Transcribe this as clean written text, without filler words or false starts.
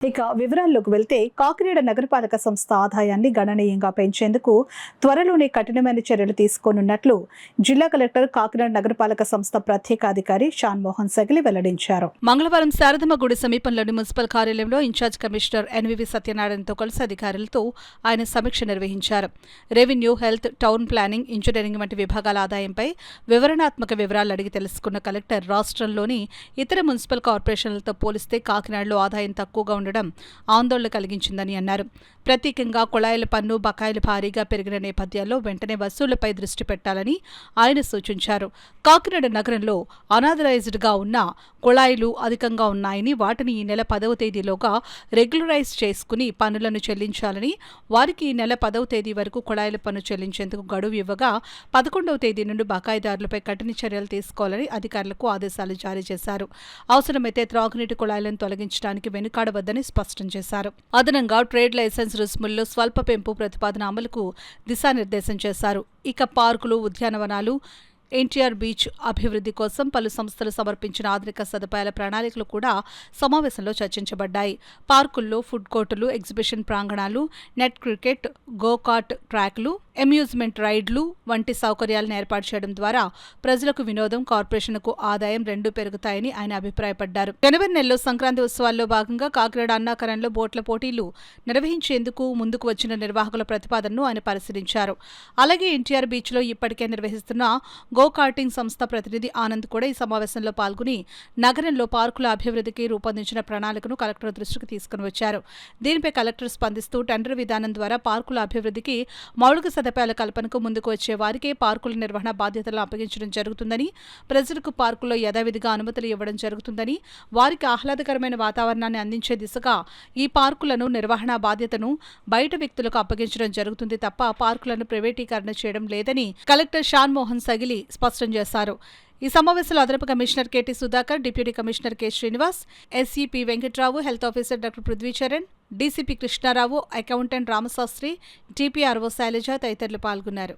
ఇక వివరాల్లోకి వెళ్తే కాకినాడ నగరపాలక సంస్థ ఆదాయాన్ని గణనీయంగా పెంచేందుకు త్వరలోనే కఠినమైన చర్యలు తీసుకోనున్నట్లు జిల్లా కలెక్టర్ కాకినాడ నగరపాలక సంస్థ ప్రత్యేక అధికారి షాన్ మోహన్ సగిలి వెల్లడించారు. మంగళవారం శారదమ్మ గుడి సమీపంలోని మున్సిపల్ కార్యాలయంలో ఇన్ఛార్జ్ కమిషనర్ ఎన్వివి సత్యనారాయణతో కలిసి అధికారులతో ఆయన సమీక్ష నిర్వహించారు. Revenue, health, town planning, engineering వంటి విభాగాల ఆదాయంపై వివరణాత్మక వివరాలు అడిగి తెలుసుకున్న కలెక్టర్ రాష్ట్రంలోని ఇతర మున్సిపల్ కార్పొరేషన్లతో పోలిస్తే కాకినాడలో ఆదాయం తక్కువగా ఉండడం ఆందోళన కలిగించిందని అన్నారు. ప్రత్యేకంగా కుళాయిల పన్ను బకాయిలు భారీగా పెరిగిన నేపథ్యంలో వెంటనే వసూళ్లపై దృష్టి పెట్టాలని ఆయన సూచించారు. కాకినాడ నగరంలో అనాథరైజ్డ్గా ఉన్న కుళాయిలు అధికంగా ఉన్నాయని, వాటిని ఈ నెల 10వ తేదీలోగా రెగ్యులరైజ్ చేసుకుని పన్నులను చెల్లించాలని, వారికి ఈ నెల 10వ తేదీ వరకు కుళాయిల పన్ను చెల్లించేందుకు గడువు ఇవ్వగా 11వ తేదీ నుండి బకాయిదారులపై కఠిన చర్యలు తీసుకోవాలని అధికారులకు ఆదేశాలు జారీ చేశారు. అవసరమైతే త్రాగునీటి కుళాయిలను తొలగించడానికి వెనుకాడవద్దని స్పష్టం చేశారు. అదనంగా ట్రేడ్ లైసెన్స్ రుసుముల్లో స్వల్ప పెంపు ప్రతిపాదన అమలుకు దిశానిర్దేశం చేశారు. ఇక పార్కులు, ఉద్యానవనాలు, ఎన్టీఆర్ బీచ్ అభివృద్ధి కోసం పలు సంస్థలు సమర్పించిన ఆధునిక సదుపాయాల ప్రణాళికలు కూడా సమావేశంలో చర్చించబడ్డాయి. పార్కుల్లో ఫుడ్ కోర్టులు, ఎగ్జిబిషన్ ప్రాంగణాలు, నెట్ క్రికెట్, గోకార్ట్ ట్రాక్లు, అమ్యూజ్మెంట్ రైడ్లు వంటి సౌకర్యాలను ఏర్పాటు చేయడం ద్వారా ప్రజలకు వినోదం, కార్పొరేషన్కు ఆదాయం రెండూ పెరుగుతాయని ఆయన అభిప్రాయపడ్డారు. జనవరి నెలలో సంక్రాంతి ఉత్సవాల్లో భాగంగా కాకినాడ అన్నాకరంలో బోట్ల పోటీలు నిర్వహించేందుకు ముందుకు వచ్చిన నిర్వాహకుల ప్రతిపాదనను ఆయన పరిశీలించారు. అలాగే ఎన్టీఆర్ బీచ్లో ఇప్పటికే నిర్వహిస్తున్న గోకార్టింగ్ సంస్థ ప్రతినిధి ఆనంద్ కూడా ఈ సమావేశంలో పాల్గొని నగరంలో పార్కుల అభివృద్ధికి రూపొందించిన ప్రణాళికను కలెక్టర్ దృష్టికి తీసుకుని వచ్చారు. దీనిపై కలెక్టర్ స్పందిస్తూ టెండర్ విధానం ద్వారా పార్కుల అభివృద్ధికి మౌలిక సదుపాయాల కల్పనకు ముందుకు వచ్చే వారికే పార్కుల నిర్వహణ బాధ్యతలను అప్పగించడం జరుగుతుందని, ప్రజలకు పార్కుల్లో యథావిధిగా అనుమతులు ఇవ్వడం జరుగుతుందని, వారికి ఆహ్లాదకరమైన వాతావరణాన్ని అందించే దిశగా ఈ పార్కులను నిర్వహణ బాధ్యతను బయట వ్యక్తులకు అప్పగించడం జరుగుతుంది తప్ప పార్కులను ప్రైవేటీకరణ చేయడం లేదని కలెక్టర్ షాన్ మోహన్ సగిలి స్పష్టం చేశారు. ఈ సమావేశంలో అదనపు commissioner KT Sudhakar, deputy commissioner K Srinivas, SEP Venkatrao, health officer doctor Prithvicharan, DCP Krishnarao, accountant Ramasastri, TPRO Sailaja తదితరులు పాల్గొన్నారు.